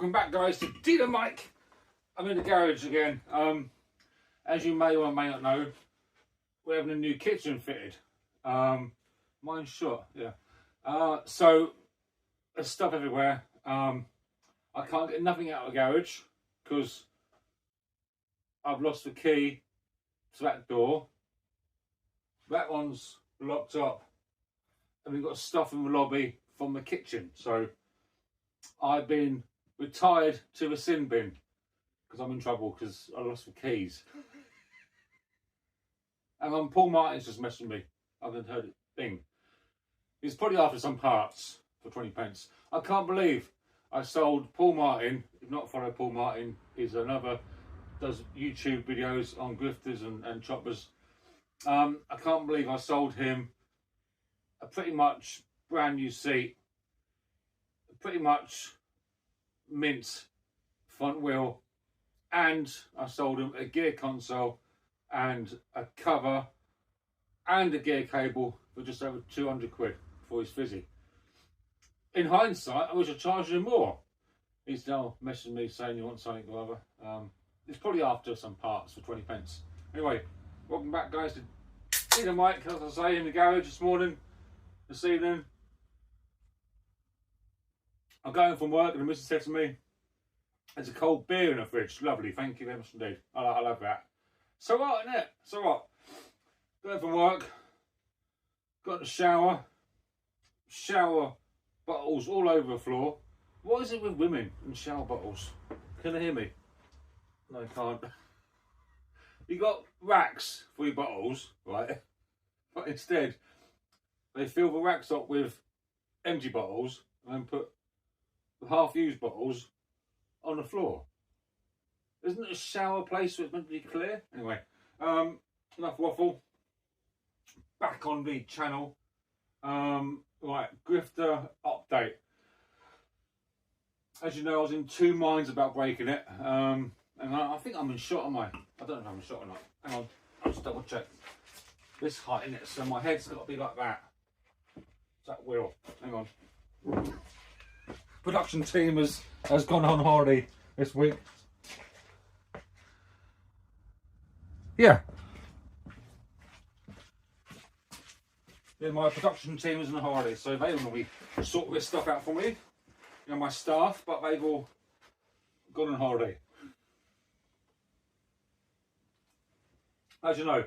welcome back guys to Dealer Mike. I'm in the garage again. As you may or may not know, we're having a new kitchen fitted. Mine's shut, yeah. So there's stuff everywhere. I can't get nothing out of the garage because I've lost the key to that door. That one's locked up, and we've got stuff in the lobby from the kitchen. So I've been retired to the sin bin because I'm in trouble because I lost the keys. And Paul Martin's just messaged me. I haven't heard a thing. He's probably after some parts for 20 pence. I can't believe I sold Paul Martin. If not follow Paul Martin, is another, does YouTube videos on grifters and choppers. I can't believe I sold him a pretty much brand new seat, pretty much mint front wheel, and I sold him a gear console and a cover and a gear cable for just over 200 quid for his fizzy. In hindsight, I wish I charged him more. He's now messaging me saying he wants something or other. It's probably after some parts for 20 pence. Anyway, welcome back guys to Dealer Mike, as I say, in the garage this evening. I'm going from work and the missus said to me, there's a cold beer in the fridge. Lovely, thank you very much indeed. I love that. So what, isn't it? So what? Going from work, got the shower bottles all over the floor. What is it with women and shower bottles? Can they hear me? No, I can't. You got racks for your bottles, right? But instead, they fill the racks up with empty bottles and then put the half-used bottles on the floor. Isn't it a shower place where it's meant to be clear? Anyway, enough waffle. Back on the channel. Right, Grifter update. As you know, I was in two minds about breaking it. And I think I'm in shot, am I? I don't know if I'm in shot or not. Hang on, I'll just double check. This height in it, so my head's got to be like that. It's that wheel. Hang on. Production team has gone on holiday this week. Yeah, my production team is on holiday, so they will be sorting this stuff out for me. You know, my staff, but they've all gone on holiday. As you know,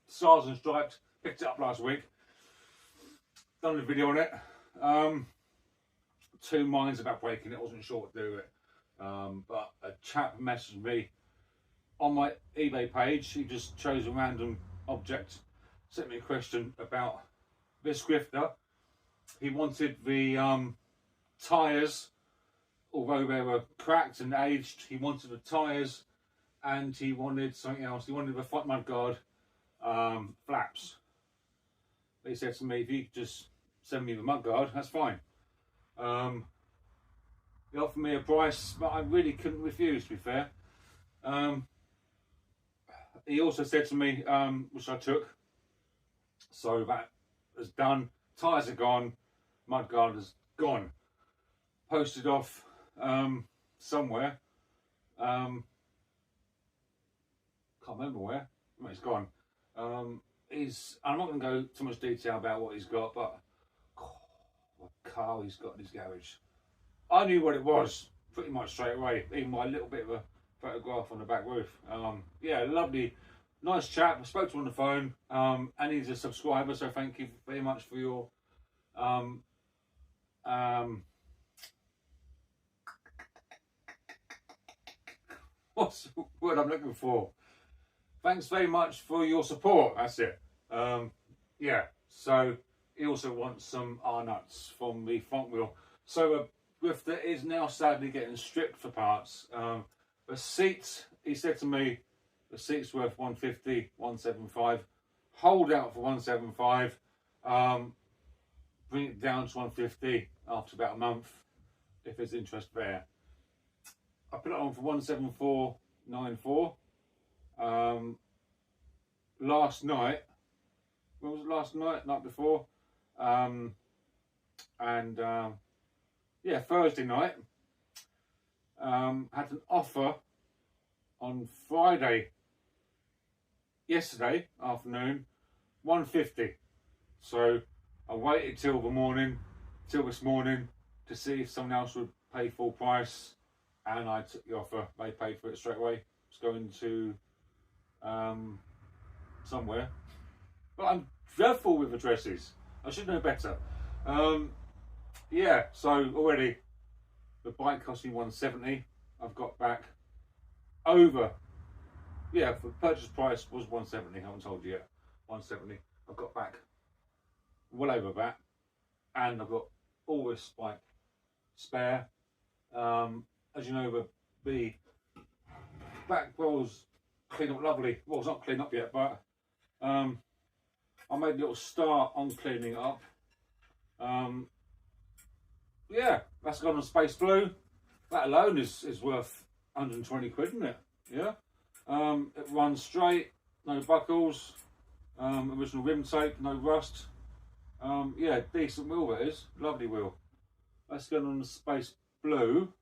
Stars and Stripes picked it up last week. Done a video on it. Two minds about breaking it. Wasn't sure what to do with it. But a chap messaged me on my eBay page. He just chose a random object, sent me a question about this grifter. He wanted the tyres, although they were cracked and aged. He wanted the tyres, and he wanted something else. He wanted the front mudguard flaps. He said to me, if you could just send me the mudguard, that's fine. He offered me a price, but I really couldn't refuse, to be fair. He also said to me, which I took, so that is done. Tyres are gone, mudguard is gone. Posted off somewhere. Can't remember where. It's gone. I'm not going to go too much detail about what he's got, but what car he's got in his garage. I knew what it was pretty much straight away, even by a little bit of a photograph on the back roof. Yeah, lovely, nice chap. I spoke to him on the phone, and he's a subscriber, so thank you very much for your what's the word I'm looking for? Thanks very much for your support. That's it. Yeah, so he also wants some R-nuts from the front wheel. So Grifter is now sadly getting stripped for parts. The seat, he said to me, the seat's worth 150, 175. Hold out for 175. Bring it down to 150 after about a month, if there's interest there. I put it on for 174.94. Last night, when was it last night? Night before. Yeah, Thursday night. had an offer on Friday, yesterday afternoon, 150. So I waited till this morning to see if someone else would pay full price, and I took the offer. They paid for it straight away. It's going to somewhere, but I'm dreadful with addresses. I should know better. Yeah, so already the bike cost me 170. I've got back over, yeah, the purchase price was 170. I haven't told you yet. 170. I've got back well over that, and I've got all this bike spare. As you know, the back wheels clean up lovely. Well, it's not cleaned up yet, but I made a little start on cleaning it up. Yeah, that's gone on Space Blue. That alone is worth 120 quid, isn't it? Yeah. It runs straight, no buckles, original rim tape, no rust. Yeah, decent wheel that is, lovely wheel. That's going on the Space Blue.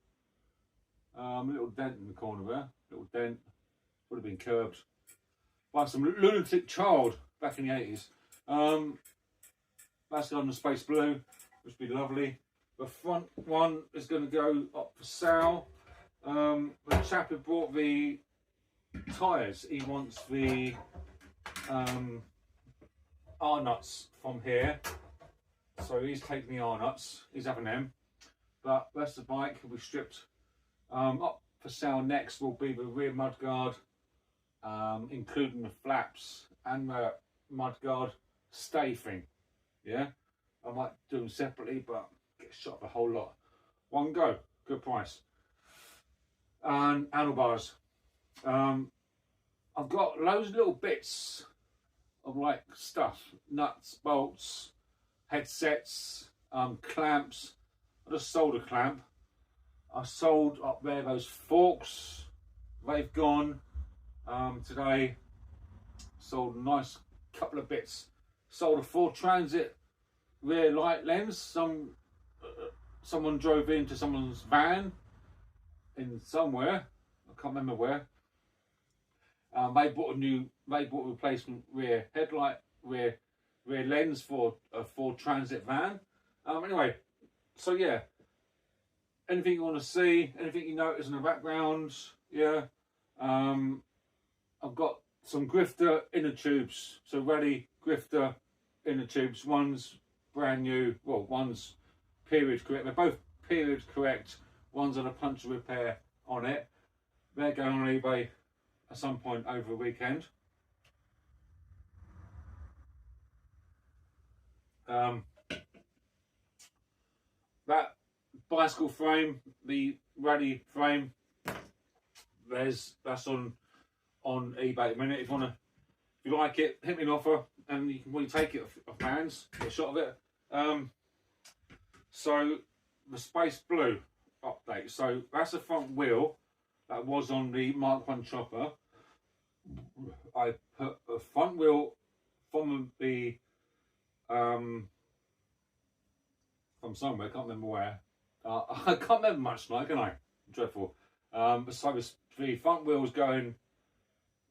A little dent in the corner there, little dent, would have been curbed by some lunatic child back in the 80s. That's going on the Space Blue, which would be lovely. The front one is going to go up for sale. The chap who brought the tyres, he wants the R-nuts from here. So he's taking the R-nuts, he's having them. But the rest of the bike will be stripped. Up for sale next will be the rear mudguard, including the flaps and the mudguard stay thing. Yeah, I might do them separately, but get shot up a whole lot. One go, good price. And handlebars. I've got loads of little bits of like stuff, nuts, bolts, headsets, clamps. I just sold a clamp. I sold up there those forks. They've gone. Today sold a nice couple of bits. Sold a Ford Transit rear light lens. Someone drove into someone's van in somewhere. I can't remember where. They bought a replacement rear headlight, rear lens for a Ford Transit van. Anyway, so yeah. Anything you want to see, anything you notice in the background, yeah. I've got some Grifter inner tubes, so Raleigh Grifter inner tubes. One's brand new, well, one's period correct. They're both period correct. One's on a puncture repair on it. They're going on eBay at some point over the weekend. That bicycle frame, the Raleigh frame, that's on eBay at the minute. If you like it, hit me an offer, and you can really take it off hands, get a shot of it. So the Space Blue update. So that's the front wheel that was on the Mark 1 chopper. I put a front wheel from the from somewhere, I can't remember where. I can't remember much tonight, can I? Dreadful. So the front wheel was going.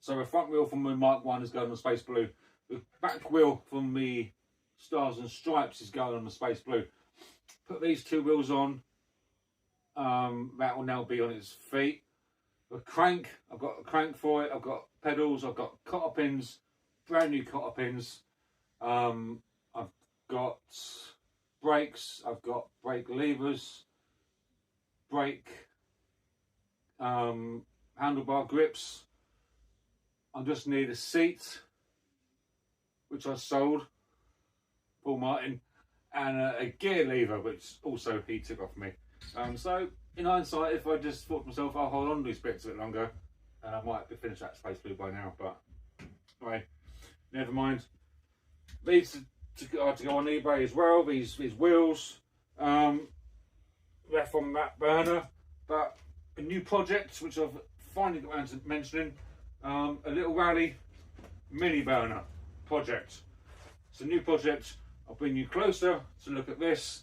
So the front wheel from the Mark 1 is going on Space Blue. The back wheel from the Stars and Stripes is going on the Space Blue. Put these two wheels on. That will now be on its feet. The crank, I've got a crank for it. I've got pedals. I've got cotter pins, brand new cotter pins. I've got brakes. I've got brake levers, brake handlebar grips. I just need a seat, which I sold, Paul Martin, and a gear lever, which also he took off me. So in hindsight, if I just thought to myself, I'll hold on to these bits a bit longer, I might have finished that Space Blue by now. But anyway, never mind. These to go on eBay as well. These wheels, they're from that burner. But a new project which I've finally got around to mentioning. A little Raleigh mini burner project. It's a new project. I'll bring you closer to look at this.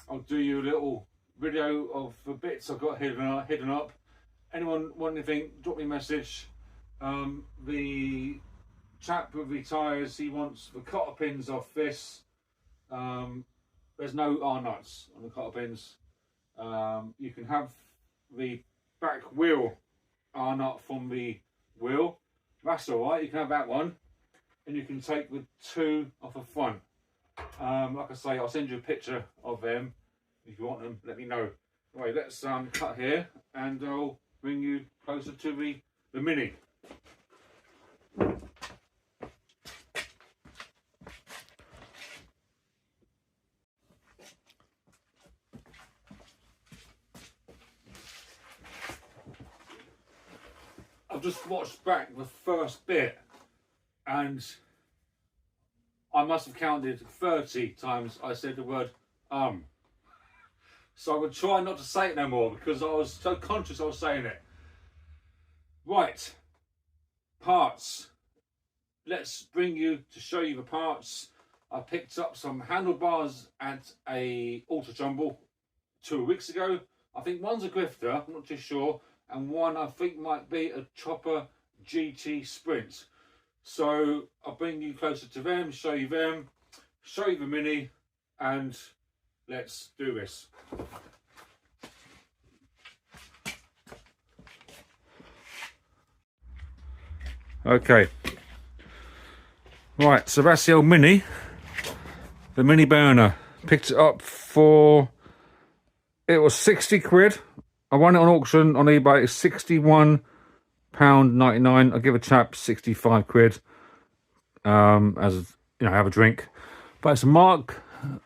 I'll do you a little video of the bits I've got hidden up. Anyone want anything, drop me a message. The chap with the tyres, he wants the cotter pins off this. There's no R-nuts on the cotter pins. You can have the back wheel R-nut from the wheel. That's alright, you can have that one. And you can take the two off the front. Like I say, I'll send you a picture of them. If you want them, let me know. Right, let's cut here and I'll bring you closer to the Mini. I've just watched back the first bit and I must have counted 30 times I said the word So I would try not to say it no more because I was so conscious I was saying it. Right, parts. Let's bring you to show you the parts. I picked up some handlebars at a Auto Jumble 2 weeks ago. I think one's a Grifter, I'm not too sure, and one I think might be a Chopper GT Sprint. So I'll bring you closer to them, show you the Mini, and let's do this. Okay. Right, so that's the old Mini. The Mini burner. Picked it up for, it was 60 quid. I won it on auction on eBay. It's £61.99. I'll give a chap 65 quid. As you know, have a drink. But it's a Mark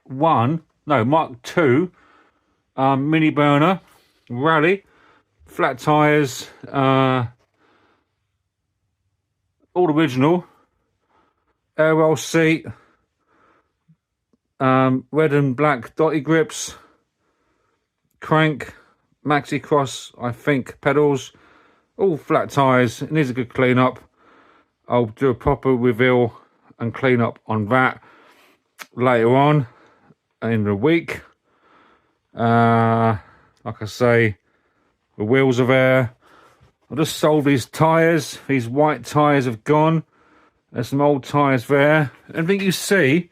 2 mini burner, Raleigh, flat tyres, all original, airwell seat, red and black dotty grips, crank, maxi cross, I think, pedals, all flat tyres. It needs a good clean up. I'll do a proper reveal and clean up on that later on in the week. Like I say, the wheels are there. I just sold these tyres. These white tyres have gone. There's some old tyres there. Anything you see,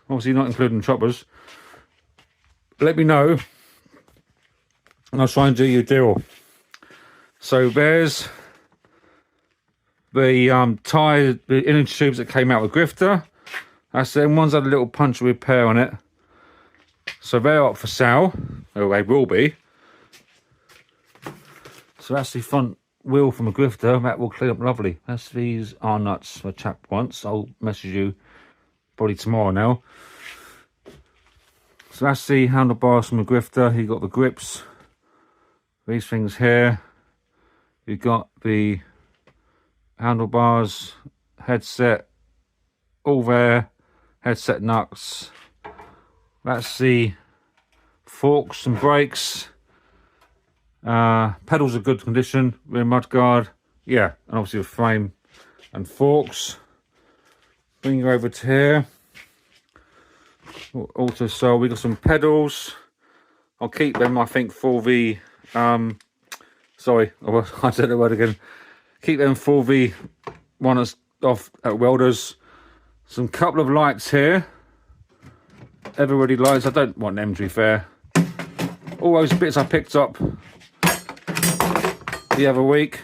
obviously not including choppers, let me know and I'll try and do you a deal. So there's the tyre, the inner tubes that came out with Grifter. That's them. One's had a little punch repair on it. So they're up for sale, or they will be. So that's the front wheel from a Grifter. That will clean up lovely. That's these R-nuts for a chap once. I'll message you probably tomorrow now. So that's the handlebars from a Grifter. You got the grips. These things here. You got the handlebars, headset, all there. Headset nuts. That's the forks and brakes. Pedals are good condition. Rear mudguard. Yeah, and obviously the frame and forks. Bring you over to here. Also, so we got some pedals. I'll keep them, I think, for the sorry, I said the word again. Keep them for the one that's off at Welders. Some couple of lights here. Everybody lights. I don't want them, to be fair. All those bits I picked up the other week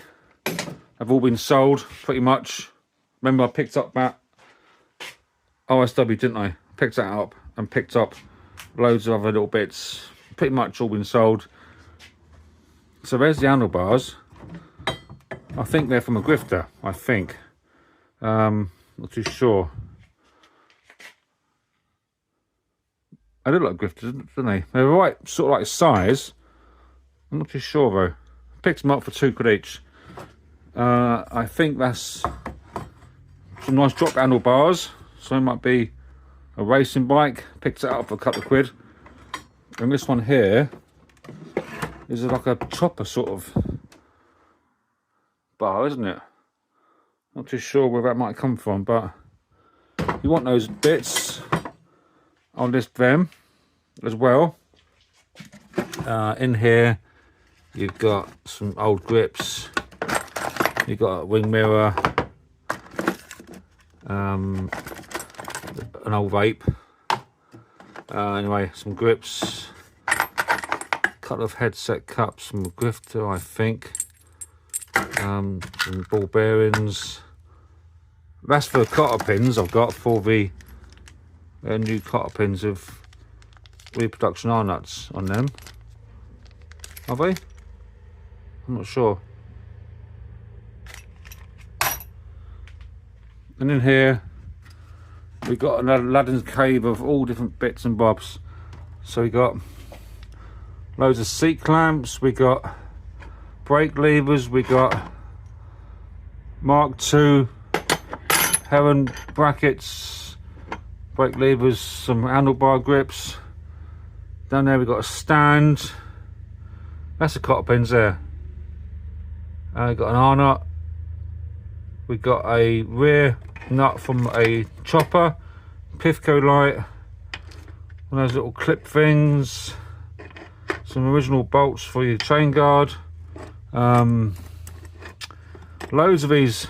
have all been sold, pretty much. Remember, I picked up that OSW, didn't I? Picked that up and picked up loads of other little bits. Pretty much all been sold. So there's the handlebars. I think they're from a Grifter, I think. Not too sure. I look like Grifters, don't they? They're right, sort of like size. I'm not too sure though. Picked them up for 2 quid each. I think that's some nice drop handlebars. So it might be a racing bike. Picked it up for a couple of quid. And this one here is like a chopper sort of bar, isn't it? Not too sure where that might come from, but you want those bits, I'll list them as well. In here you've got some old grips, you've got a wing mirror, an old vape, anyway, some grips, a couple of headset cups from Grifter, I think, some ball bearings. That's for cotter pins I've got for the new cotter pins with reproduction R-nuts on them. Are they? I'm not sure. And in here we got another Aladdin's cave of all different bits and bobs. So we got loads of seat clamps, we got brake levers, we got Mark II Heron brackets, brake levers, some handlebar grips. Down there we got a stand. That's the cotter pins there. We got an R-nut. We got a rear nut from a chopper, Pifco light, one of those little clip things, some original bolts for your chain guard, loads of these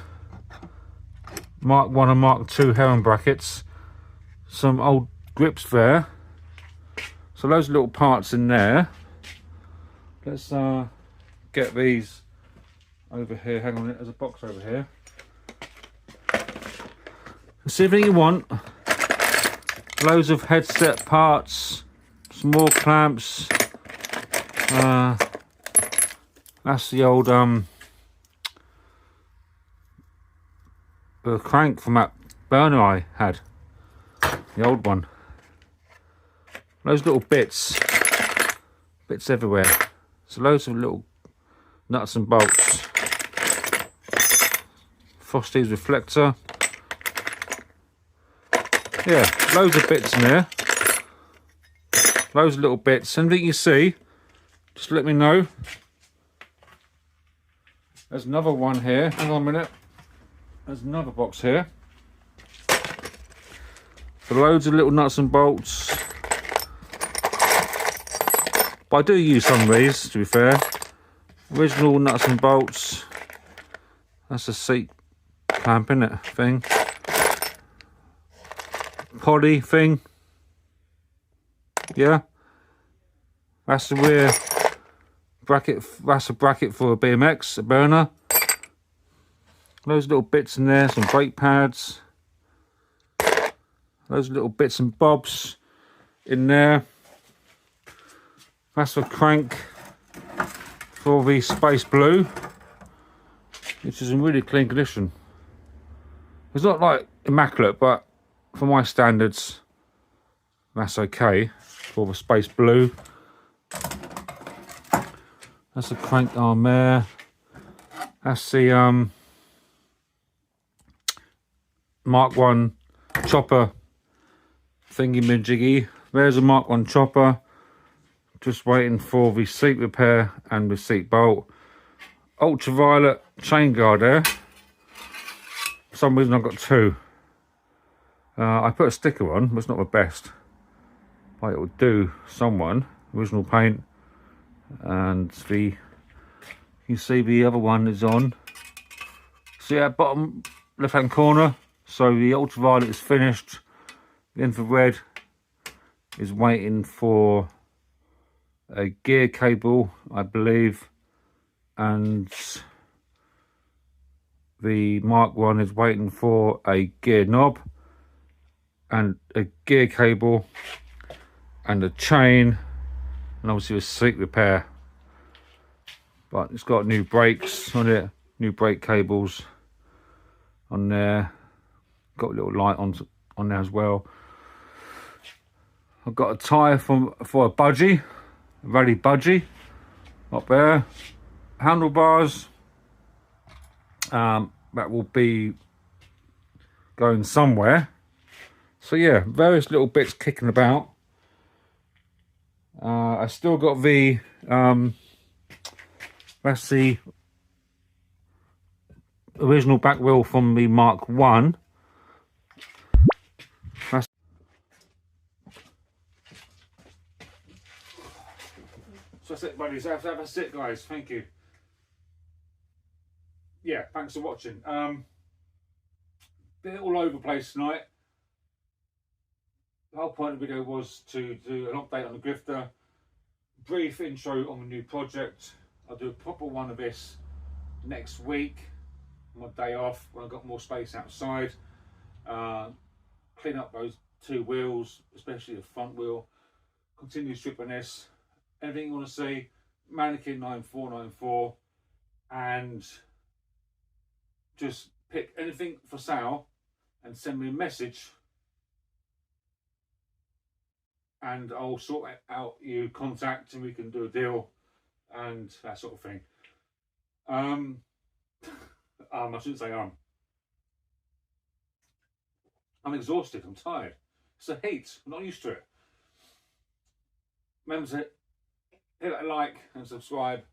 Mark 1 and Mark 2 Heron brackets, some old grips there, so loads of little parts in there. Let's get these over here. Hang on, there's a box over here. See everything you want. Loads of headset parts, some more clamps. That's the old the crank from that burner I had, the old one. Those little bits everywhere. So loads of little nuts and bolts. Frosty's reflector. Yeah, loads of bits in there. Loads of little bits. Anything you see, just let me know. There's another one here. Hang on a minute. There's another box here. So loads of little nuts and bolts. But I do use some of these, to be fair. Original nuts and bolts. That's a seat clamp, isn't it? Thing. Poly thing. Yeah. That's the rear bracket. That's a bracket for a BMX, a burner. Those little bits in there, some brake pads. Those little bits and bobs in there. That's a crank for the Space Blue, which is in really clean condition. It's not like immaculate, but for my standards, that's okay for the Space Blue. That's a crank arm there. That's the Mark 1 chopper thingy-majiggy. There's a Mark 1 chopper. Just waiting for the seat repair and the seat bolt. Ultraviolet chain guard there. For some reason I've got two. I put a sticker on, but it's not the best. But it will do someone. Original paint. And the, you see the other one is on. See that bottom left hand corner? So the ultraviolet is finished. The infrared is waiting for a gear cable, I believe, and the Mark 1 is waiting for a gear knob and a gear cable and a chain, and obviously a seat repair. But it's got new brakes on it, new brake cables on there, got a little light on there as well. I've got a tyre for a budgie, a Raleigh budgie up there. Handlebars that will be going somewhere. So yeah, various little bits kicking about. I still got the that's the original back wheel from the Mark 1. That's, So that's it, buddies. That's it, guys. Thank you. Yeah, thanks for watching. Bit all over the place tonight. The whole point of the video was to do an update on the Grifter, brief intro on the new project. I'll do a proper one of this next week, my day off, when I've got more space outside. Clean up those 2 wheels, especially the front wheel. Continue stripping this. Anything you want to see, Mannequin 9494, and just pick anything for sale and send me a message, and I'll sort out you contact and we can do a deal and that sort of thing. I shouldn't say I'm exhausted, I'm tired. It's the heat, I'm not used to it. Remember to hit that like and subscribe,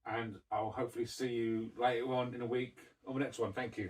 and I'll hopefully see you later on in a week on the next one. Thank you.